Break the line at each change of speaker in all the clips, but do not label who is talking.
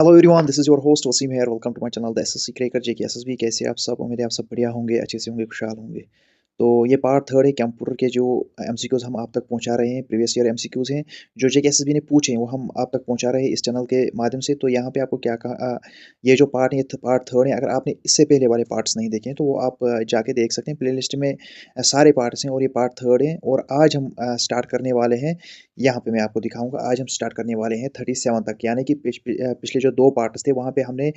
Hello everyone, this is your host Wasim here. Welcome to my channel the SSC cracker JK SSB. कैसे आप सब? उम्मीद है आप सब बढ़िया होंगे, अच्छे से होंगे, खुशहाल होंगे। तो ये पार्ट थर्ड है कंप्यूटर के जो एमसीक्यूज़ हम आप तक पहुंचा रहे हैं। प्रीवियस ईयर एमसीक्यूज़ हैं जो जेके एसएसबी ने पूछे हैं, वो हम आप तक पहुंचा रहे हैं इस चैनल के माध्यम से। तो यहाँ पे आपको क्या कहा, ये जो पार्ट है पार्ट थर्ड है। अगर आपने इससे पहले वाले पार्ट्स नहीं देखे हैं तो वो आप जाके देख सकते हैं। प्ले लिस्ट में सारे पार्ट्स हैं और ये पार्ट थर्ड है। और आज हम स्टार्ट करने वाले हैं, यहाँ पे मैं आपको दिखाऊंगा। आज हम स्टार्ट करने वाले हैं 37 तक, यानी कि पिछले जो दो पार्ट्स थे वहाँ पे हमने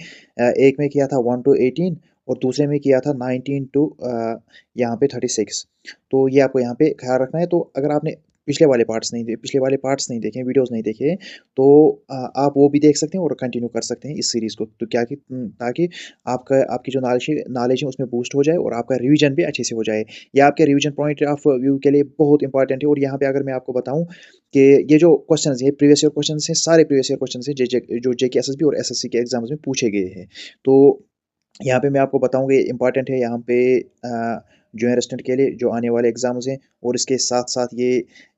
एक में किया था 1 to 18 और दूसरे में किया था 19 to यहाँ पे 36। तो ये आपको यहाँ पे ख्याल रखना है। तो अगर आपने पिछले वाले पार्ट्स नहीं देखे, वीडियोस नहीं देखे, तो आप वो भी देख सकते हैं और कंटिन्यू कर सकते हैं इस सीरीज़ को। तो क्या कि ताकि आपकी जो नॉलेज है उसमें बूस्ट हो जाए और आपका रिवीजन भी अच्छे से हो जाए। ये आपके रिवीजन पॉइंट ऑफ व्यू के लिए बहुत इंपॉर्टेंट है। और यहाँ पे अगर मैं आपको बताऊँ कि ये जो क्वेश्चंस हैं प्रीवियस ईयर क्वेश्चंस हैं, सारे प्रीवियस ईयर क्वेश्चंस हैं जो जेके एसएसबी और एसएससी के एग्जाम्स में पूछे गए हैं। तो यहाँ पे मैं आपको बताऊँगा, ये इम्पॉर्टेंट है यहाँ पे जूनियर असिस्टेंट के लिए जो आने वाले एग्ज़ाम्स हैं। और इसके साथ-साथ ये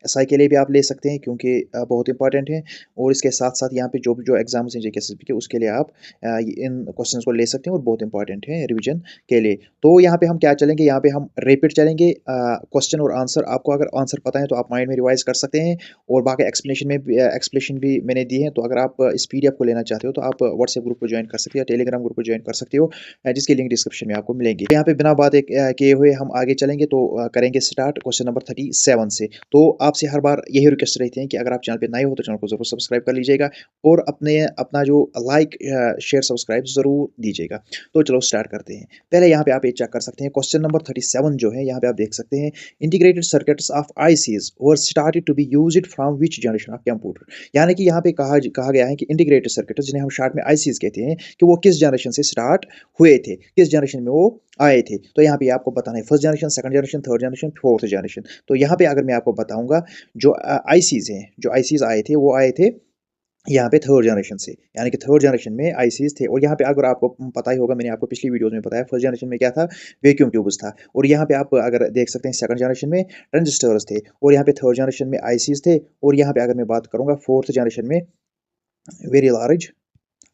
एसआई के लिए भी आप ले सकते हैं क्योंकि बहुत इम्पॉर्टेंट है। और इसके साथ-साथ यहाँ पे जो एग्ज़ाम्स हैं जेके एसएसबी के, उसके लिए आप इन क्वेश्चंस को ले सकते हैं और बहुत इम्पॉर्टेंट है रिवीजन के लिए। तो यहाँ पे हम क्या चलेंगे, यहाँ पे हम रैपिड चलेंगे, क्वेश्चन और आंसर। आपको अगर आंसर पता है तो आप माइंड में रिवाइज़ कर सकते हैं और बाकी एक्सप्लेनेशन भी मैंने दी है। तो अगर आप इस पीडीएफ को लेना चाहते हो तो आप व्हाट्सएप ग्रुप को जॉइन कर सकते हो या टेलीग्राम ग्रुप को जॉइन कर सकते हो, जिसकी लिंक डिस्क्रिप्शन में आपको मिलेंगी। यहाँ पे बिना बात किए हुए हम आगे चलेंगे। तो करेंगे स्टार्ट क्वेश्चन नंबर 37 से। तो आपसे हर बार यही रिक्वेस्ट रहती है कि अगर आप चैनल पे नए हो तो चैनल को जरूर सब्सक्राइब कर लीजिएगा और अपना जो लाइक शेयर सब्सक्राइब जरूर दीजिएगा। तो चलो स्टार्ट करते हैं। पहले यहाँ पे आप ये चेक कर सकते हैं, क्वेश्चन नंबर 37 जो है यहाँ पे आप देख सकते हैं, integrated circuits of ICs were started to be used from which generation of computer. यानी कि यहाँ पे कहा गया है कि इंटीग्रेटेड सर्किट्स, जिन्हें हम शॉर्ट में आईसीज कहते हैं, कि वो किस जनरेशन से स्टार्ट हुए थे, किस जनरेशन में वो आए थे। तो यहाँ पे आपको बताना है first generation, second generation, third generation, fourth generation. तो यहाँ पे अगर मैं आपको बताऊंगा, जो आईसीज हैं, जो आईसीज आए थे वो आए थे यहाँ पे थर्ड जनरेशन से, यानी कि थर्ड जनरेशन में आईसीज थे। और यहाँ पे अगर आपको पता ही होगा, मैंने आपको पिछली वीडियोस में बताया, फर्स्ट जनरेशन में क्या था, वैक्यूम ट्यूब्स था। और यहाँ पे आप अगर देख सकते हैं सेकंड जनरेशन में ट्रांजिस्टर्स थे और यहाँ पे थर्ड जनरेशन में आईसीज थे। और यहाँ पे अगर मैं बात करूंगा फोर्थ जनरेशन में वेरी लार्ज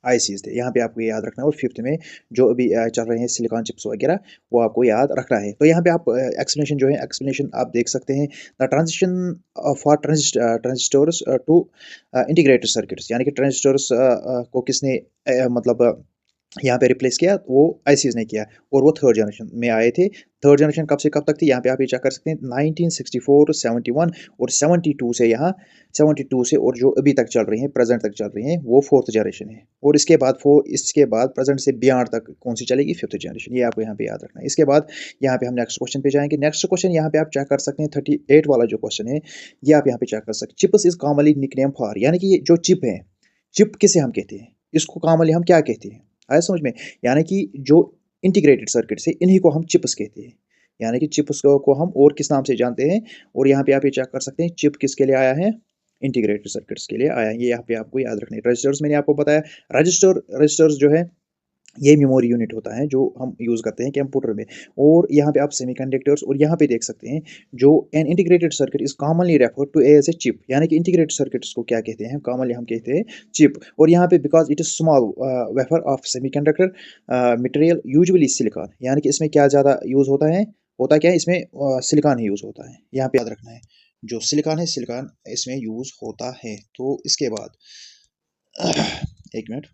आईसीज थे। यहाँ पे आपको ये याद रखना है। और फिफ्थ में जो अभी चल रहे हैं सिलिकॉन चिप्स वगैरह, वो आपको याद रखना है। तो यहाँ पे आप एक्सप्लेनेशन जो है, एक्सप्लेनेशन आप देख सकते हैं, the transition for transistors to integrated circuits, यानी कि ट्रांजिस्टर्स को किसने मतलब यहाँ पे रिप्लेस किया, वो आईसीज ने किया। और वो थर्ड जनरेशन में आए थे। थर्ड जनरेशन कब से कब तक थी, यहाँ पे आप ये चेक कर सकते हैं, 1964 टू 71 और 72 से यहाँ 72 से और जो अभी तक चल रही हैं, प्रेजेंट तक चल रही हैं, वो फोर्थ जनरेशन है। और इसके बाद प्रेजेंट से बियॉन्ड तक कौन सी चलेगी, फिफ्थ जनरेशन। ये आपको यहाँ पे याद रखना है। इसके बाद यहाँ पे हम नेक्स्ट क्वेश्चन पे जाएंगे। नेक्स्ट क्वेश्चन यहाँ पे आप चेक कर सकते हैं, 38 वाला जो क्वेश्चन है, ये आप यहाँ पे चेक कर सकते हैं। Chips is commonly nickname for, यानी कि ये जो चिप है, चिप किसे हम कहते हैं, इसको कॉमनली हम क्या कहते हैं, आया समझ में? यानी कि जो इंटीग्रेटेड सर्किट है, इन्हीं को हम चिप्स कहते हैं। यानी कि चिप्स को हम और किस नाम से जानते हैं। और यहाँ पे आप ये चेक कर सकते हैं, चिप किसके लिए आया है, इंटीग्रेटेड सर्किट्स के लिए आया है। ये यहाँ पे आपको याद रखना है। रजिस्टर्स मैंने आपको बताया, रजिस्टर्स जो है, ये मेमोरी यूनिट होता है जो हम यूज़ करते हैं कंप्यूटर में। और यहाँ पे आप सेमीकंडक्टर्स, और यहाँ पे देख सकते हैं, जो an integrated circuit is commonly refer to as a chip, यानी कि इंटीग्रेटेड सर्किट्स को क्या कहते हैं, कॉमनली हम कहते हैं चिप। और यहाँ पे because it is small wafer of semiconductor material usually silicon, यानी कि इसमें क्या ज़्यादा यूज़ होता क्या है, इसमें सिलिकॉन ही यूज़ होता है। यहाँ पे याद रखना है, जो सिलिकॉन है, सिलिकॉन इसमें यूज़ होता है। तो इसके बाद एक मिनट,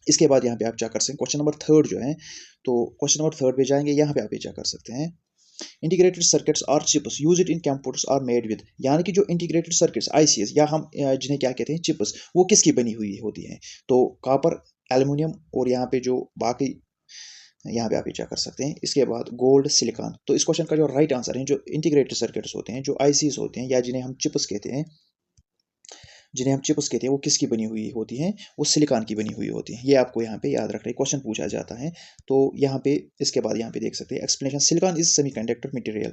इसके बाद यहाँ पे आप क्या कर सकते हैं, क्वेश्चन नंबर थर्ड जो है, तो क्वेश्चन नंबर थर्ड पे जाएंगे। यहाँ पे आप ये क्या कर सकते हैं, इंटीग्रेटेड सर्किट्स और chips use it in computers are made with, यानी कि जो इंटीग्रेटेड सर्किट्स आईसीएस, या हम जिन्हें क्या कहते हैं चिप्स, वो किसकी बनी हुई होती हैं, तो कॉपर, एल्युमिनियम, और यहाँ पे जो बाकी, यहाँ पे आप ये क्या कर सकते हैं, इसके बाद गोल्ड, सिलिकॉन। तो इस क्वेश्चन का जो राइट आंसर है, जो इंटीग्रेटेड सर्किट्स होते हैं, जो आईसीएस होते हैं, या जिन्हें हम चिप्स कहते हैं, वो किसकी बनी हुई होती हैं, वो सिलिकॉन की बनी हुई होती हैं। ये आपको यहाँ पे याद रखना है, क्वेश्चन पूछा जाता है। तो यहाँ पे इसके बाद यहाँ पे देख सकते हैं explanation, silicon is semiconductor material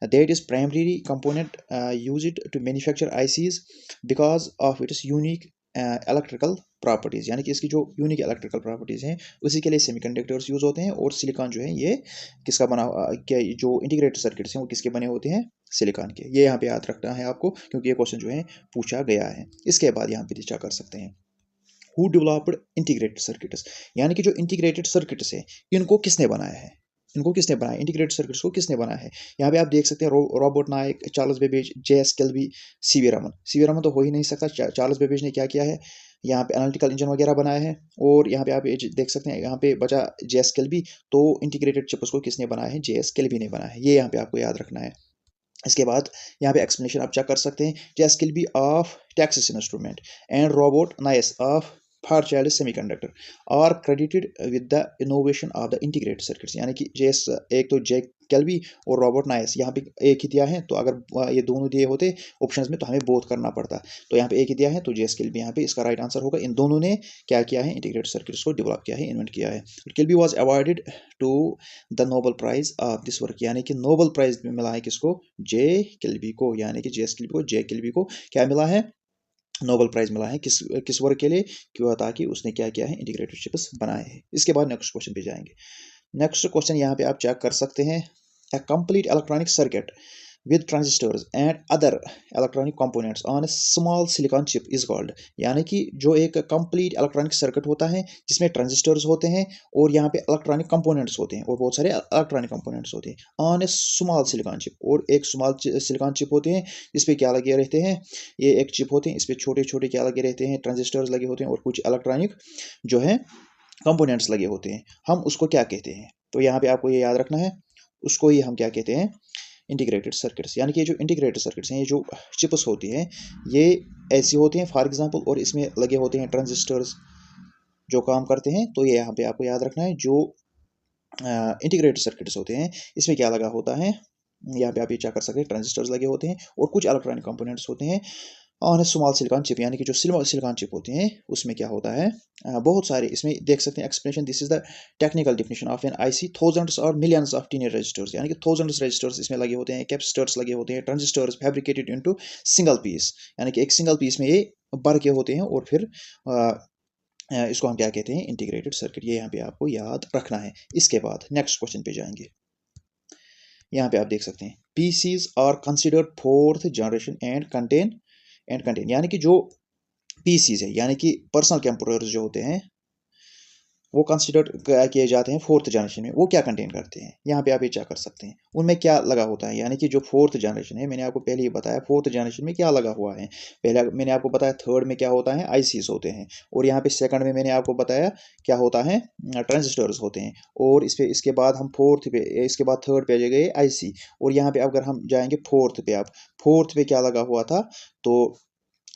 that is primary component used to manufacture ICs because of its unique electrical properties, यानी कि इसकी जो यूनिक इलेक्ट्रिकल प्रॉपर्टीज़ हैं, उसी के लिए सेमीकंडक्टर्स यूज़ होते हैं। और सिलिकॉन जो है, ये किसका बना, क्या जो इंटीग्रेटेड सर्किट्स हैं वो किसके बने होते हैं, सिलिकॉन के। ये यहाँ पे याद रखना है आपको, क्योंकि ये क्वेश्चन जो है पूछा गया है। इसके बाद यहाँ पे चर्चा कर सकते हैं, हु डेवलप्ड इंटीग्रेटेड सर्किट्स, यानी कि जो इंटीग्रेटेड सर्किट्स है इनको किसने बनाया है, इनको किसने बनाया, इंटीग्रेटेड सर्किट्स को किसने बनाया है। यहाँ पे आप देख सकते हैं रॉबर्ट नायक, Charles Babbage, J S. Kilby, C V Raman तो हो ही नहीं सकता। चार्ल्स बेबेज ने क्या किया है, यहाँ पे एनालिटिकल इंजन वगैरह बनाया है। और यहाँ पे आप ये देख सकते हैं, यहाँ पे बचा जे.एस. किल्बी, तो इंटीग्रेटेड चिप्स को किसने बनाया है, जे.एस. किल्बी ने बनाया है। ये यहाँ पे आपको याद रखना है। इसके बाद यहाँ पे एक्सप्लेनेशन आप चेक कर सकते हैं, J S. Kilby of Texas instrument and Robert Noyce of Fairchild semiconductor are credited with the innovation of the integrated circuits, यानी कि जेएस, एक तो जे केल्वी और रॉबर्ट नायस, यहाँ पे एक ही दिया है, तो अगर ये दोनों दिए होते ऑप्शंस में तो हमें बोथ करना पड़ता। तो यहाँ पे एक ही दिया है, तो जेएस किल्बी यहाँ पे इसका राइट आंसर होगा। इन दोनों ने क्या किया है, इंटीग्रेटेड सर्किट्स को डेवलप किया है, इन्वेंट किया है। Kilby was awarded to the Nobel prize of this work, यानी कि नोबेल प्राइज मिला है किसको, जे किल्बी को, यानी कि जेएस किल्बी को, जे किल्बी को क्या मिला है, नोबेल प्राइज मिला है। किस वर्क के लिए, क्यों, ताकि उसने क्या किया है, इंटीग्रेटेड चिप्स बनाए हैं। इसके बाद नेक्स्ट क्वेश्चन पे जाएंगे। नेक्स्ट क्वेश्चन यहाँ पे आप चेक कर सकते हैं, a complete electronic circuit with transistors and other electronic components on a small silicon chip is called, यानी कि जो एक कंप्लीट इलेक्ट्रॉनिक सर्किट होता है जिसमें ट्रांजिस्टर्स होते हैं और यहाँ पे इलेक्ट्रॉनिक कंपोनेंट्स होते हैं और बहुत सारे इलेक्ट्रॉनिक कंपोनेंट्स होते हैं on A small silicon chip, और एक स्मॉल सिलिकॉन चिप होते हैं जिसपे क्या लगे रहते हैं, ये एक चिप होते हैं, इस पर छोटे छोटे क्या लगे रहते हैं, ट्रांजिस्टर्स लगे होते हैं और कुछ इलेक्ट्रॉनिक जो है कंपोनेंट्स लगे होते हैं। हम उसको क्या कहते हैं, तो यहाँ पे आपको ये याद रखना है, उसको ही हम क्या कहते हैं, इंटीग्रेटेड सर्किट्स। यानी कि ये जो इंटीग्रेटेड सर्किट्स हैं, ये जो चिप्स होती हैं, ये ऐसी होती हैं फॉर एग्जांपल, और इसमें लगे होते हैं ट्रांजिस्टर्स जो काम करते हैं। तो ये यहाँ पे आपको याद रखना है, जो इंटीग्रेटेड सर्किट्स होते हैं इसमें क्या लगा होता है, यहाँ पे आप ये क्या कर सकते हैं, ट्रांजिस्टर्स लगे होते हैं और कुछ इलेक्ट्रॉनिक कंपोनेंट्स होते हैं ऑन स्मॉल सिलिकॉन चिप, यानी कि जो सिलिकॉन चिप होती हैं उसमें क्या होता है, बहुत सारे, इसमें देख सकते हैं explanation, this is the technical definition of an IC, thousands और मिलियंस ऑफ टीनी रजिस्टर्स, यानी कि थाउजेंड्स रजिस्टर्स इसमें लगे होते हैं, कैपेसिटर्स लगे होते हैं, transistors fabricated into single piece, यानी कि एक सिंगल पीस में ये भर के होते हैं और फिर इसको हम क्या कहते हैं, इंटीग्रेटेड सर्किट। ये यहाँ पे आपको याद रखना है। इसके बाद नेक्स्ट क्वेश्चन पे जाएंगे। यहाँ पे आप देख सकते हैं, PCs are considered fourth generation and contain, यानी कि जो पीसीज है, यानी कि पर्सनल कंप्यूटर्स जो होते हैं वो कंसिडर किए जाते हैं फोर्थ जनरेशन में, वो क्या कंटेन करते हैं, यहाँ पे आप ये क्या कर सकते हैं, उनमें क्या लगा होता है, यानी कि जो फोर्थ जनरेशन है, मैंने आपको पहले ही बताया फोर्थ जनरेशन में क्या लगा हुआ है। पहले मैंने आपको बताया थर्ड में क्या होता है, आईसीज होते हैं, और यहाँ पे सेकंड में मैंने आपको बताया क्या होता है, ट्रांजिस्टर्स होते हैं, और इस पे इसके बाद हम फोर्थ पे, इसके बाद थर्ड पे गए आईसी, और यहाँ पे अगर हम जाएंगे फोर्थ पे, आप फोर्थ पे क्या लगा हुआ था, तो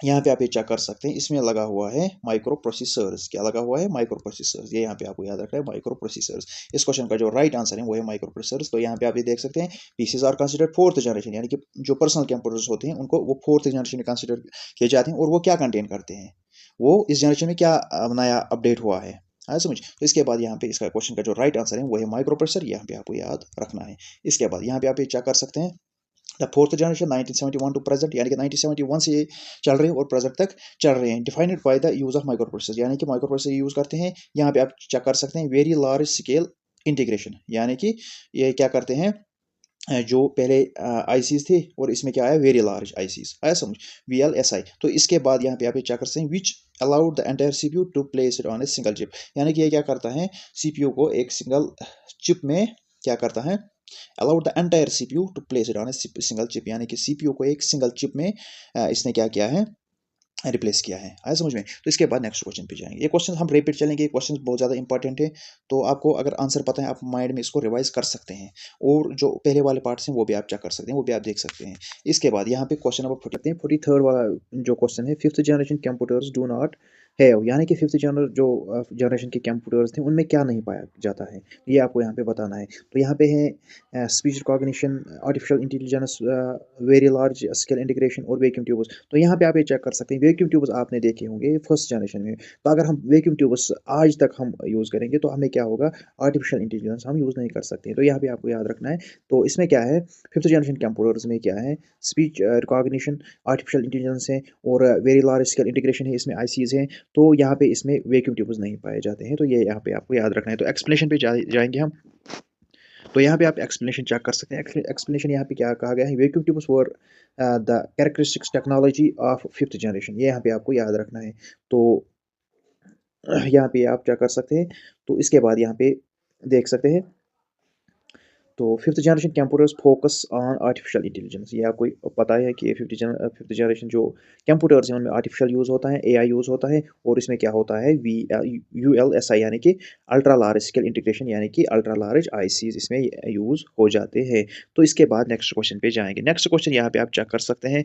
यहाँ पे आप ये चेक कर सकते हैं, इसमें लगा हुआ है माइक्रो प्रोसेसर्स, क्या लगा हुआ है, माइक्रो प्रोसेसर्स, ये यहाँ पे आपको याद रखना है, माइक्रो प्रोसेसर्स। इस क्वेश्चन का जो राइट आंसर है वो है माइक्रो प्रोसेसर्स। तो यहाँ पे आप ये देख सकते हैं, PCs are considered fourth generation, यानी कि जो पर्सनल कंप्यूटर्स होते हैं उनको वो फोर्थ जनरेशन में कंसिडर किए जाते हैं, और वो क्या कंटेन करते हैं, वो इस जनरेशन में क्या नया अपडेट हुआ है, आया समझ। तो इसके बाद यहाँ पे इसका क्वेश्चन का जो राइट आंसर है वो है माइक्रो प्रोसेसर, यहाँ पे आपको याद रखना है। इसके बाद यहाँ पे आप ये चेक कर सकते हैं, the fourth generation 1971 to present, यानी कि 1971 से ये चल रहे हैं और प्रेजेंट तक चल रहे हैं, defined by the use of micro processor, यानी कि माइक्रो प्रोसेसर यूज करते हैं। यहाँ पे आप चेक कर सकते हैं, वेरी लार्ज स्केल इंटीग्रेशन, यानी कि ये क्या करते हैं, जो पहले आईसीज थे और इसमें क्या आया, वेरी लार्ज आईसीज, आया समझ, VLSI। तो इसके बाद यहाँ पे आप चेक कर सकते हैं, which allowed the entire CPU to place it on a single chip, यानी कि ये क्या करता है, सीपीयू को एक सिंगल चिप में क्या करता है, allowed the entire CPU to place it on a single chip, यानी कि CPU को एक सिंगल चिप में इसने क्या किया है, रिप्लेस किया है, आया समझ में। तो इसके बाद नेक्स्ट क्वेश्चन पे जाएंगे। ये क्वेश्चन हम रिपीट चलेंगे, ये क्वेश्चन बहुत ज़्यादा इंपॉर्टेंट है, तो आपको अगर आंसर पता है आप माइंड में इसको रिवाइज कर सकते हैं, और जो पहले वाले पार्ट्स हैं वो भी आप चेक कर सकते हैं, वो भी आप देख सकते हैं। इसके बाद यहाँ पे क्वेश्चन नंबर 43 वाला जो क्वेश्चन है, fifth generation computers do not have, यानी कि फिफ्थ जनरेशन के कंप्यूटर्स थे उनमें क्या नहीं पाया जाता है, ये आपको यहाँ पे बताना है। तो यहाँ पे है speech recognition, artificial intelligence, very large scale integration और वैक्यूम ट्यूब्स। तो यहाँ पे आप ये चेक कर सकते हैं, वैक्यूम ट्यूब्स आपने देखे होंगे फर्स्ट जनरेशन में, तो अगर हम वैक्यूम ट्यूब्स आज तक हम यूज़ करेंगे तो हमें क्या होगा, आर्टिफिशियल इंटेलिजेंस हम यूज़ नहीं कर सकते हैं। तो यहाँ पे आपको याद रखना है। तो इसमें क्या है, फिफ्थ जनरेशन कंप्यूटर्स में क्या है, स्पीच रिकॉग्निशन, आर्टिफिशियल इंटेलिजेंस है और वेरी लार्ज स्केल इंटीग्रेशन है, इसमें आईसीज हैं। तो यहाँ पे इसमें वैक्यूम ट्यूब्स नहीं पाए जाते हैं, तो ये यहाँ पे आपको याद रखना है। तो एक्सप्लेनेशन पे जाएंगे हम। तो यहाँ पे आप एक्सप्लेनेशन चेक कर सकते हैं। एक्सप्लेनेशन यहाँ पे क्या कहा गया है, vacuum tubes were the characteristics technology of fifth generation, ये यहाँ पे आपको याद रखना है। तो यहाँ पे आप क्या कर सकते हैं, तो इसके बाद यहाँ पे देख सकते हैं, तो fifth generation computers focus on artificial intelligence. ये आपको पता है कि फिफ्थ जनरेशन जो कंप्यूटर्स हैं उनमें आर्टिफिशियल यूज़ होता है, एआई यूज़ होता है, और इसमें क्या होता है यूएलएसआई यानी कि अल्ट्रा लार्ज स्केल इंटीग्रेशन यानी कि अल्ट्रा लार्ज आईसीज इसमें यूज़ हो जाते हैं। तो इसके बाद नेक्स्ट क्वेश्चन पे जाएंगे। नेक्स्ट क्वेश्चन यहाँ पे आप चेक कर सकते हैं,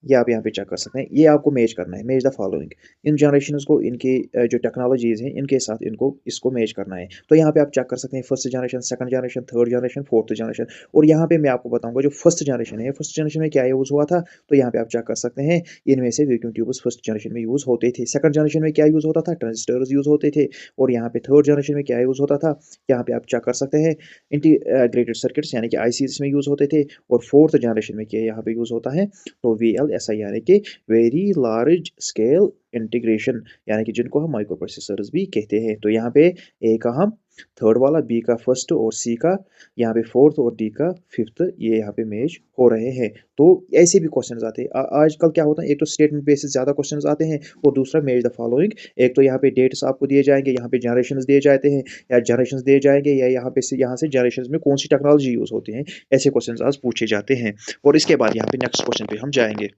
ये आप यहाँ पे चेक कर सकते हैं, ये आपको मैच करना है, match the following. In generations को इनके जो टेक्नोलॉजीज़ हैं इनके साथ इनको इसको मैच करना है। तो यहाँ पे आप चेक कर सकते हैं first generation, second generation, third generation, fourth generation. और यहाँ पे मैं आपको बताऊंगा जो फर्स्ट जनरेशन है, फर्स्ट जनरेशन में क्या यूज़ हुआ था, तो यहाँ पे आप चेक कर सकते हैं, इनमें से वैक्यूम ट्यूब्स फर्स्ट जनरेशन में यूज़ होते थे। सेकंड जनरेशन में क्या यूज़ होता था, ट्रांजिस्टर्स यूज़ होते थे। और यहाँ पे थर्ड जनरेशन में क्या यूज़ होता था, यहाँ पे आप चेक कर सकते हैं, इंटीग्रेटेड सर्किट्स यानी कि आईसी इसमें यूज़ होते थे। और फोर्थ जनरेशन में क्या यहाँ पे यूज़ होता है, तो वीएलएसआई यानी कि वेरी लार्ज स्केल इंटीग्रेशन यानी कि जिनको हम माइक्रो प्रोसेसर्स भी कहते हैं। तो यहाँ पे ए का हम थर्ड वाला, बी का फर्स्ट और सी का यहाँ पे फोर्थ और डी का फिफ्थ ये यहाँ पे मैच हो रहे हैं। तो ऐसे भी क्वेश्चन आते हैं आजकल। क्या होता है, एक तो स्टेटमेंट बेसिस ज़्यादा क्वेश्चन आते हैं और दूसरा मैच द फॉलोइंग। एक तो यहाँ पे डेट्स आपको दिए जाएंगे, यहाँ पे जनरेशन दिए जाते हैं या जनरेशन दिए जाएंगे, या यहाँ से जनरेशन में कौन सी टेक्नोलॉजी यूज़ होती है, ऐसे क्वेश्चन आज पूछे जाते हैं। और इसके बाद यहाँ पे नेक्स्ट क्वेश्चन पे हम जाएंगे।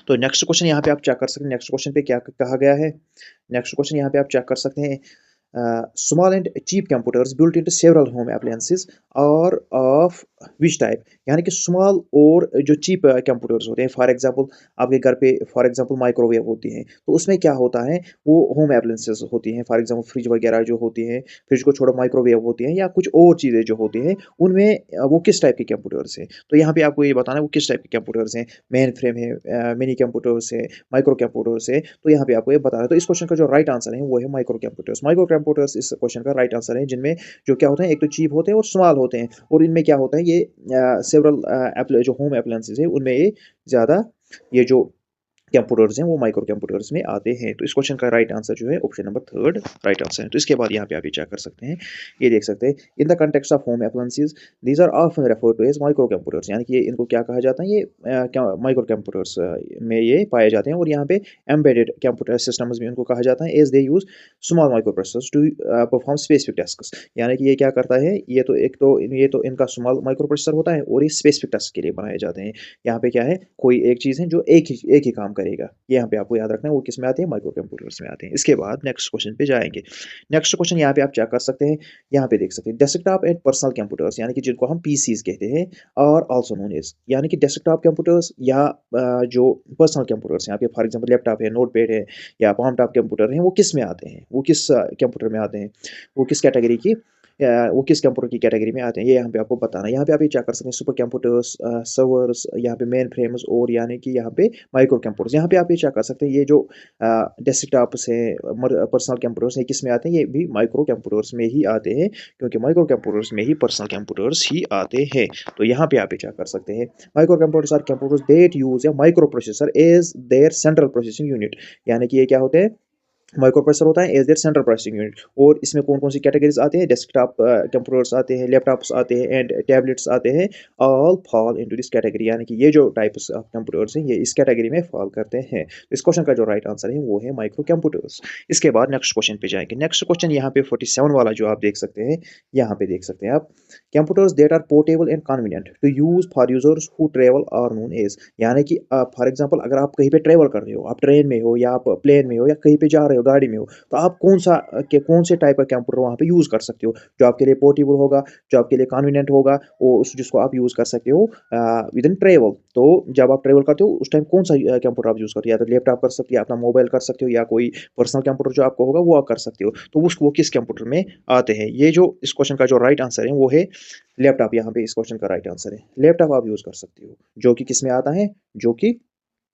तो नेक्स्ट क्वेश्चन यहाँ पे आप चेक कर सकते हैं, नेक्स्ट क्वेश्चन पे क्या कहा गया है। नेक्स्ट क्वेश्चन यहाँ पे आप चेक कर सकते हैं, small and cheap computers built into several home appliances are of which type। यानी कि स्मॉल और जो चीप कंप्यूटर्स होते हैं, फॉर एग्जांपल आपके घर पे फॉर एग्जांपल माइक्रोवेव होती हैं, तो उसमें क्या होता है, वो होम एप्लायंसेस होती हैं, फॉर एग्जांपल फ्रिज वगैरह जो होती हैं, फ्रिज को छोड़ो माइक्रोवेव होती हैं या कुछ और चीज़ें जो होती हैं, उनमें वो किस टाइप के कंप्यूटर्स हैं। तो यहाँ पे आपको ये बताना है वो किस टाइप के कंप्यूटर्स हैं, मेन फ्रेम है, मिनी कंप्यूटर्स है, माइक्रो कंप्यूटर्स है। तो यहाँ पे आपको ये बताना है। तो इस क्वेश्चन का जो राइट आंसर है वो है माइक्रो कंप्यूटर्स। माइक्रो कंप्यूटर्स इस क्वेश्चन का राइट आंसर है, जिनमें जो क्या होते हैं, एक तो चीप होते हैं और स्मॉल होते हैं। और इनमें क्या होता है, ये सेवरल जो होम अप्लायंसेस है उनमें ये ज़्यादा ये जो कंप्यूटर्स हैं वो माइक्रो कंप्यूटर्स में आते हैं। तो इस क्वेश्चन का राइट आंसर जो है option number third right answer है। तो इसके बाद यहाँ पे आप ये चेक कर सकते हैं, ये देख सकते हैं, in the context of home appliances these are often referred to as micro computers. यानी कि ये इनको क्या कहा जाता है, ये माइक्रो कंप्यूटर्स में ये पाए जाते हैं। और यहाँ पे एम्बेडेड कंप्यूटर सिस्टम्स भी इनको कहा जाता है, as they use small micro processors to perform specific tasks. यानी कि ये क्या करता है, ये तो इनका स्मॉल माइक्रो प्रोसेसर होता है और ये स्पेसिफिक टास्क के लिए बनाए जाते हैं। यहाँ पे क्या है, कोई एक चीज़ है जो एक ही काम करेगा। ये यहाँ पे आपको याद रखना है, वो किस में आते हैं, माइक्रो कंप्यूटर्स में आते हैं। इसके बाद नेक्स्ट क्वेश्चन पे जाएंगे। नेक्स्ट क्वेश्चन यहाँ पे आप चेक कर सकते हैं, यहाँ पे देख सकते हैं, डेस्कटॉप एंड पर्सनल कंप्यूटर्स यानी कि जिनको हम पीसीज कहते हैं, और आल्सो नोन एज। यानी कि डेस्कटॉप कंप्यूटर्स या जो पर्सनल कंप्यूटर्स यहाँ पे फॉर एग्जांपल लैपटॉप है, नोटपैड है या palm टॉप कंप्यूटर है, वो किस में आते हैं, वो किस कंप्यूटर में आते हैं, वो किस कैटेगरी की वो किस कंप्यूटर की कैटेगरी में आते हैं, ये यहाँ पे आपको बताना है। यहाँ पे आप ये चेक कर सकते हैं, सुपर कंप्यूटर्स, सर्वर्स, यहाँ पे मेन फ्रेम्स, और यानी कि यहाँ पे माइक्रो कंप्यूटर्स। यहाँ पे आप ये चेक कर सकते हैं, ये जो डेस्कटॉप्स हैं, पर्सनल कंप्यूटर्स हैं, किस में आते हैं, ये भी माइक्रो कंप्यूटर्स में ही आते हैं, क्योंकि माइक्रो कंप्यूटर्स में ही पर्सनल कंप्यूटर्स ही आते हैं। तो यहाँ पे आप ये चेक कर सकते हैं, micro computers are computers that use a micro processor as their central processing unit. यानी कि ये क्या होते हैं, माइक्रो प्रोसेसर होता है as their central processing unit. और इसमें कौन कौन सी कैटेगरीज आते हैं, डेस्कटॉप कंप्यूटर्स आते हैं, लैपटॉप्स आते हैं एंड टैबलेट्स आते हैं, all fall into this category. यानी कि ये जो टाइप्स ऑफ कंप्यूटर्स हैं ये इस कैटेगरी में फॉल करते हैं। इस क्वेश्चन का जो राइट आंसर है वो है माइक्रो कंप्यूटर्स। इसके बाद नेक्स्ट क्वेश्चन पे जाएंगे। नेक्स्ट क्वेश्चन यहाँ पे 47 वाला जो आप देख सकते हैं, यहाँ पे देख सकते हैं आप, computers that are portable and convenient to use for users who travel are known as. यानी कि फॉर एग्जांपल अगर आप कहीं पे ट्रेवल कर रहे हो, आप ट्रेन में हो या आप प्लेन में हो या कहीं पे जा रहे हो गाड़ी में हो, तो आप कौन से टाइप का कंप्यूटर वहाँ पे यूज़ कर सकते हो, जो आपके लिए पोर्टेबल होगा, जो आपके लिए कन्वीनियंट होगा, और उस जिसको आप यूज़ कर सकते हो विद इन ट्रेवल। तो जब आप ट्रेवल करते हो उस टाइम कौन सा कंप्यूटर आप यूज़ करते हो, या तो लैपटॉप कर सकते हो, या अपना मोबाइल कर सकते हो, या कोई पर्सनल कंप्यूटर जो आपको होगा वो आप कर सकते हो। तो वो किस कंप्यूटर में आते हैं, ये जो इस क्वेश्चन का जो राइट आंसर है वो है लैपटॉप। यहाँ पे इस क्वेश्चन का राइट आंसर है लैपटॉप आप यूज़ कर सकते हो, जो कि किस में आता है, जो कि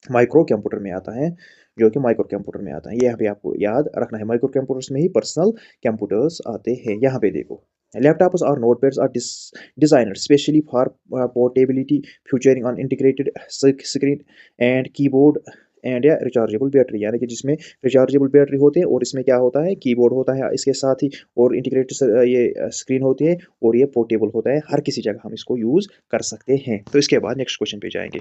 माइक्रो कंप्यूटर में आता है, जो कि माइक्रो कंप्यूटर में आता है। ये यहाँ पे आपको याद रखना है, माइक्रो कंप्यूटर्स में ही पर्सनल कंप्यूटर्स आते हैं। यहाँ पे देखो, लैपटॉप्स और notepads are designer specially for portability, featuring on integrated screen and keyboard and या रिचार्जेबल बैटरी। यानी कि जिसमें रिचार्जेबल बैटरी होते हैं और इसमें क्या होता है, कीबोर्ड होता है इसके साथ ही, और इंटीग्रेटेड ये स्क्रीन होती है, और ये पोर्टेबल होता है, हर किसी जगह हम इसको यूज़ कर सकते हैं। तो इसके बाद नेक्स्ट क्वेश्चन पे जाएंगे।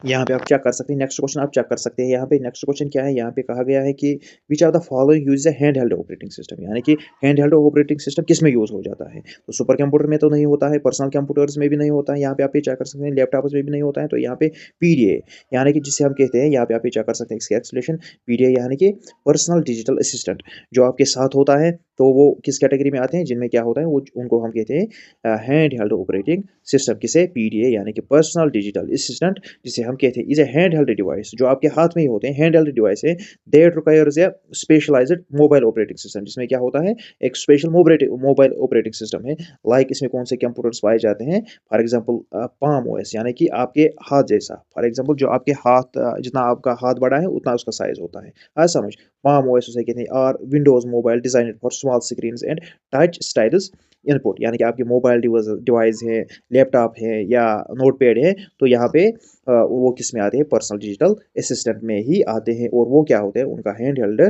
यहाँ पे आप चेक कर सकते हैं, नेक्स्ट क्वेश्चन आप चेक कर सकते हैं। यहाँ पे नेक्स्ट क्वेश्चन क्या है, यहाँ पे कहा गया है कि which are the following use a hand held operating system, यानी कि हैंड हेल्ड ऑपरेटिंग सिस्टम किस में यूज हो जाता है। तो सुपर कंप्यूटर में तो नहीं होता है, पर्सनल कंप्यूटर्स में भी नहीं होता है, यहाँ पे आप ये चेक कर सकते हैं, लैपटॉप्स में भी नहीं होता है। तो यहाँ पे पीडीए यानी कि जिसे हम कहते हैं, यहाँ पे आप ये चेक कर सकते हैं इसकी एक्सप्लेनेशन। पीडीए यानी कि पर्सनल डिजिटल असिस्टेंट, जो आपके साथ होता है। तो वो किस कैटेगरी में आते हैं, जिनमें क्या होता है वो उनको हम कहते हैं हैंड हेल्ड ऑपरेटिंग सिस्टम। किसे, पीडीए यानी कि पर्सनल डिजिटल असिस्टेंट, जिसे हम कहते हैं is a hand held device, जो आपके हाथ में ही होते हैं, हैंड हेल्ड डिवाइस है। That requires a specialized mobile operating system, जिसमें क्या होता है एक स्पेशल मोबाइल ऑपरेटिंग सिस्टम है। लाइक इसमें कौन से कंप्यूटर्स पाए जाते हैं, फॉर एग्जांपल पाम ओएस, यानी कि आपके हाथ जैसा। फॉर एग्जांपल जो आपके हाथ जितना आपका हाथ बड़ा है उतना उसका साइज होता है, आज समझ। पाम ओएस उसे कहते हैं। और Windows mobile designed for small screen and touch styles input, यानी कि आपकी मोबाइल डिवाइस है, लैपटॉप है या नोटपैड है, तो यहाँ पे वो किस में आते हैं, पर्सनल डिजिटल असिस्टेंट में ही आते हैं। और वो क्या होते हैं, उनका हैंड हेल्ड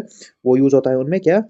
वो यूज होता है उनमें, क्या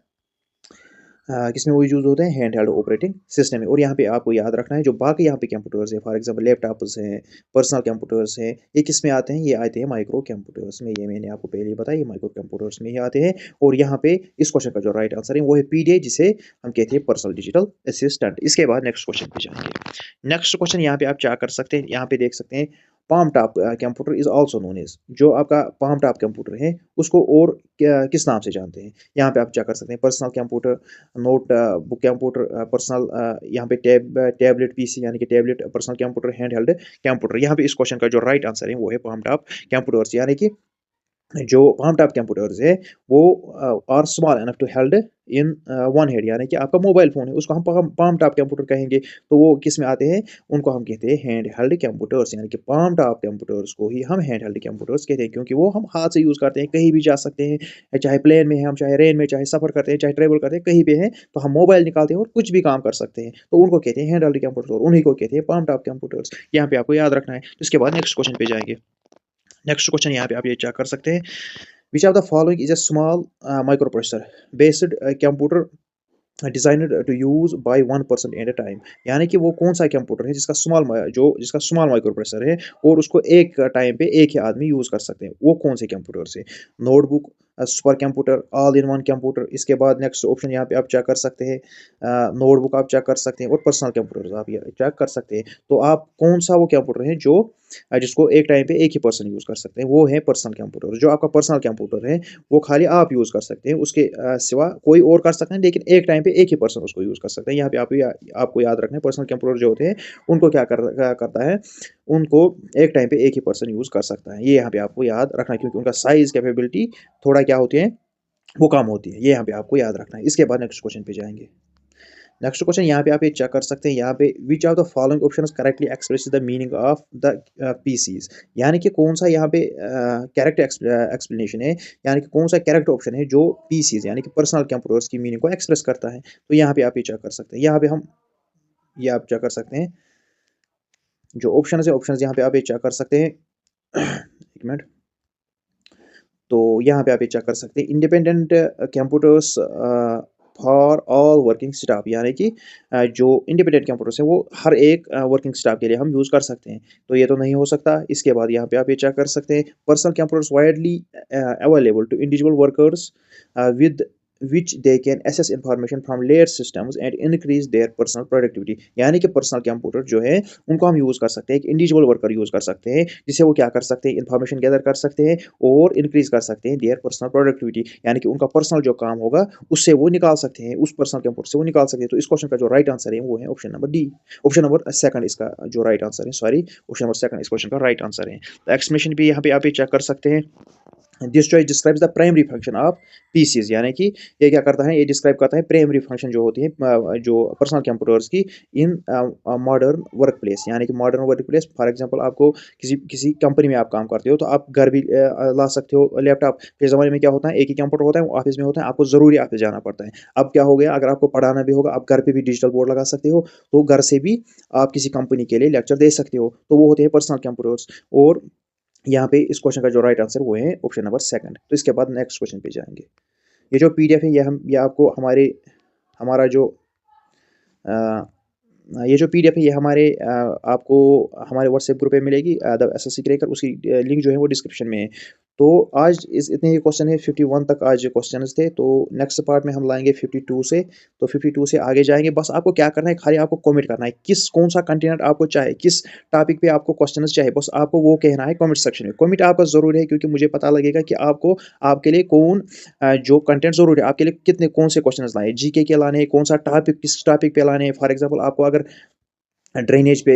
किसमें वो यूज होते हैं, हैंड हेल्ड ऑपरेटिंग सिस्टम में। और यहाँ पे आपको याद रखना है, जो बाकी यहाँ पे कंप्यूटर्स है, फॉर एग्जांपल लैपटॉप्स हैं, पर्सनल कंप्यूटर्स हैं, ये किस में आते हैं, ये आते हैं माइक्रो कंप्यूटर्स में। ये मैंने आपको पहले ही बताया, ये माइक्रो कंप्यूटर्स में ही आते हैं। और यहाँ पे इस क्वेश्चन का जो राइट आंसर है वो है पीडीए, जिसे हम कहते हैं पर्सनल डिजिटल असिस्टेंट। इसके बाद नेक्स्ट क्वेश्चन पे जाएंगे। नेक्स्ट क्वेश्चन यहाँ पे आप क्या कर सकते हैं, यहाँ पे देख सकते हैं palm top computer is also known as, जो आपका पाम टॉप कंप्यूटर है उसको और किस नाम से जानते हैं। यहाँ पे आप क्या कर सकते हैं, personal computer, note book computer, personal यहाँ पे टैबलेट पीसी यानी कि tablet, personal computer, hand held computer. यहाँ पे इस क्वेश्चन का जो राइट आंसर है वो है पाम टॉप कंप्यूटर्स, यानी कि जो पाम टॉप कंप्यूटर्स है वो are small enough to held in one head, यानी कि आपका मोबाइल फोन है उसको हम पाम टॉप कंप्यूटर कहेंगे। तो वो किस में आते हैं, उनको हम कहते हैं हैंड हेल्ड कंप्यूटर्स, यानी कि पाम टॉप कंप्यूटर्स को ही हम हैंड हेल्ड कंप्यूटर्स कहते हैं, क्योंकि वो हम हाथ से यूज करते हैं, कहीं भी जा सकते हैं, चाहे प्लेन में है हम, चाहे रेन में, चाहे सफर करते हैं, चाहे ट्रेवल करते हैं, कहीं पे है तो हम मोबाइल निकालते हैं और कुछ भी काम कर सकते हैं। तो उनको कहते हैं हैंड हेल्ड कंप्यूटर्स, और उन्हीं को कहते हैं पाम टॉप कंप्यूटर्स। यहाँ पे आपको याद रखना है। इसके बाद नेक्स्ट क्वेश्चन पे जाएंगे। नेक्स्ट क्वेश्चन यहाँ पे आप ये चेक कर सकते हैं, which of the following is a small microprocessor based computer designed to use by one person at a time, यानी कि वो कौन सा कंप्यूटर है जिसका स्मॉल माइक्रो प्रोसेसर है और उसको एक टाइम पे एक ही आदमी यूज कर सकते हैं, वो कौन से कंप्यूटर से। Notebook, super computer, all in one computer. इसके बाद नेक्स्ट ऑप्शन यहाँ पे आप चेक कर सकते हैं, नोटबुक आप चेक कर सकते हैं और पर्सनल कंप्यूटर आप ये चेक कर सकते हैं। तो आप कौन सा वो कंप्यूटर है जो जिसको एक टाइम पे एक ही पर्सन यूज कर सकते हैं, वो है पर्सनल कंप्यूटर। जो आपका पर्सनल कंप्यूटर है वो खाली आप यूज कर सकते हैं, उसके सिवा कोई और कर सकते हैं, लेकिन एक टाइम पे एक ही पर्सन उसको यूज कर सकते हैं। यहाँ पे आपको याद रखना है, पर्सनल कंप्यूटर जो होते हैं उनको क्या करता है, उनको एक टाइम पे एक ही पर्सन यूज कर सकता है। ये यहाँ पे आपको याद रखना है, क्योंकि उनका साइज कैपेबिलिटी थोड़ा क्या होती है, वो कम होती है। ये यहाँ पे आपको याद रखना है। इसके बाद नेक्स्ट क्वेश्चन पे जाएंगे। नेक्स्ट क्वेश्चन यहाँ पे आप ये चेक कर सकते हैं, यहाँ पे which of the following options correctly express the meaning of the PCs, यानी कि कौन सा यहाँ पे कैरेक्टर एक्सप्लेनेशन है, यानी कि कौन सा कैरेक्टर ऑप्शन है जो पीसीज यानी कि पर्सनल कंप्यूटर्स की मीनिंग को एक्सप्रेस करता है। तो यहाँ पे आप ये चेक कर सकते हैं, यहाँ पे हम ये आप चेक कर सकते हैं, जो ऑप्शन है ऑप्शन यहाँ पे आप ये चेक कर सकते हैं। एक मिनट। तो यहाँ पे आप ये चेक कर सकते हैं, independent computers for all working staff, यानी कि जो इंडिपेंडेंट कंप्यूटर्स हैं वो हर एक वर्किंग स्टाफ के लिए हम यूज़ कर सकते हैं। तो ये तो नहीं हो सकता। इसके बाद यहाँ पे आप ये चेक कर सकते हैं, personal computers widely available to individual workers with which they can access information from layer systems and increase their personal productivity, यानी कि पर्सनल कंप्यूटर जो है उनको हम यूज़ कर सकते हैं, एक इंडिविजुअल वर्कर यूज़ कर सकते हैं, जिससे वो क्या कर सकते हैं, इन्फॉर्मेशन गैदर कर सकते हैं और इंक्रीज कर सकते हैं देयर पर्सनल प्रोडक्टिविटी, यानी कि उनका पर्सनल जो काम होगा उससे वो निकाल सकते हैं, उस पर्सनल कंप्यूटर से वो निकाल सकते हैं। तो इस क्वेश्चन का जो राइट आंसर है वो है option number D, option number second इसका जो राइट आंसर है, सॉरी ऑप्शन नंबर सेकंड इस क्वेश्चन का राइट आंसर है। तो एक्सप्लेनेशन भी यहाँ पे आप चेक कर सकते हैं, this choice describes the primary function of PCs, यानी कि ये क्या करता है, ये डिस्क्राइब करता है प्राइमरी फंक्शन जो होती है जो पर्सनल कंप्यूटर्स की इन मॉडर्न वर्क प्लेस, यानी कि modern work place. For example आपको किसी कंपनी में आप काम करते हो तो आप घर भी ला सकते हो लैपटॉप। पिछले ज़माने में क्या होता है, एक ही कंप्यूटर होता है, वो ऑफिस में होता है, आपको ज़रूरी ऑफिस जाना पड़ता है। अब क्या हो गया, अगर आपको पढ़ाना भी होगा आप घर पे भी डिजिटल बोर्ड लगा सकते हो, तो घर से भी आप किसी कंपनी के लिए लेक्चर दे सकते हो। तो वो होते हैं पर्सनल कंप्यूटर्स। और यहाँ पे इस क्वेश्चन का जो राइट आंसर वो है ऑप्शन नंबर सेकंड। तो इसके बाद नेक्स्ट क्वेश्चन पे जाएंगे। ये जो पीडीएफ है ये आपको हमारा जो ये जो पीडीएफ है ये हमारे आपको हमारे व्हाट्सएप ग्रुप पे मिलेगी, द एसएससी क्रैकर, उसकी लिंक जो है वो डिस्क्रिप्शन में है। तो आज इस इतने ही क्वेश्चन है, 51 तक आज क्वेश्चंस थे। तो नेक्स्ट पार्ट में हम लाएँगे 52 से, तो 52 से आगे जाएँगे। बस आपको क्या करना है, खाली आपको कमेंट करना है, कौन-सा कंटेंट आपको चाहिए, किस टॉपिक पे आपको क्वेश्चंस चाहिए, बस आपको वो कहना है कमेंट सेक्शन में। कमेंट आपका ज़रूरी है क्योंकि मुझे पता लगेगा कि आपको आपके लिए जो कंटेंट ज़रूरी है, आपके लिए कितने कौन-से क्वेश्चंस लाने हैं, जीके के लाने हैं, कौन-सा टॉपिक किस टॉपिक पे लाने हैं। फॉर एग्ज़ाम्पल आपको अगर ड्रेनेज पे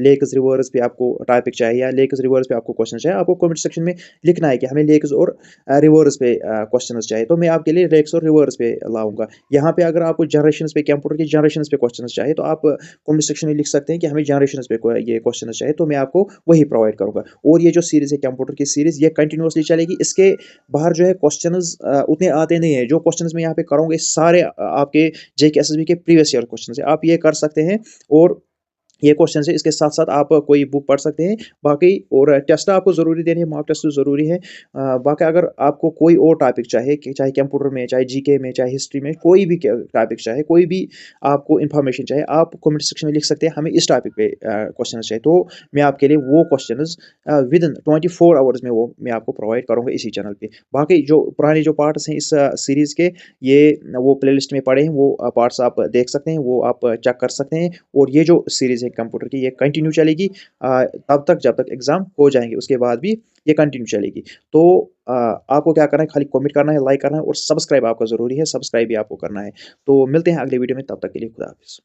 लेक्स रिवर्स पे आपको टॉपिक चाहिए, या लेक्स रिवर्स पे आपको क्वेश्चन चाहिए, आपको कमेंट सेक्शन में लिखना है कि हमें लेक्स और रिवर्स पे क्वेश्चंस चाहिए, तो मैं आपके लिए लेक्स और रिवर्स पे लाऊंगा। यहाँ पे अगर आपको जनरेशंस पे, कंप्यूटर की जनरेशंस पे क्वेश्चंस चाहिए, तो आप कमेंट सेक्शन में लिख सकते हैं कि हमें जनरेशंस पे ये क्वेश्चन चाहिए, तो मैं आपको वही प्रोवाइड करूँगा। और ये जो सीरीज़ है कंप्यूटर की सीरीज़, ये कंटिन्यूसली चलेगी। इसके बाहर जो है क्वेश्चंस उतने आते नहीं है। जो क्वेश्चंस मैं यहाँ पे करूँगा सारे आपके जेके एसएसबी के प्रीवियस ईयर क्वेश्चन है, आप ये कर सकते हैं। और ये क्वेश्चन है, इसके साथ-साथ आप कोई बुक पढ़ सकते हैं। बाकी और टेस्ट आपको ज़रूरी देने हैं, मॉक टेस्ट ज़रूरी है। बाकी अगर आपको कोई और टॉपिक चाहे, कि चाहे कंप्यूटर में, चाहे जीके में, चाहे हिस्ट्री में, कोई भी टॉपिक चाहे, कोई भी आपको इन्फॉर्मेशन चाहिए, आप कमेंट सेक्शन में लिख सकते हैं, हमें इस टॉपिक पे क्वेश्चन चाहिए। तो मैं आपके लिए वो क्वेश्चंस विदिन 24 आवर्स में वो मैं आपको प्रोवाइड करूँगा इसी चैनल पे। बाकी जो पुराने जो पार्ट्स हैं इस सीरीज़ के, ये वो प्लेलिस्ट में पड़े हैं, वो पार्ट्स आप देख सकते हैं, वो आप चेक कर सकते हैं। और ये जो सीरीज़ है कंप्यूटर की, ये कंटिन्यू चलेगी तब तक जब तक एग्ज़ाम हो जाएँगे, उसके बाद भी ये कंटिन्यू चलेगी। तो आपको क्या करना है, खाली कमेंट करना है, लाइक करना है, और सब्सक्राइब आपका ज़रूरी है, सब्सक्राइब भी आपको करना है। तो मिलते हैं अगले वीडियो में, तब तक के लिए खुदा हाफ़िज़।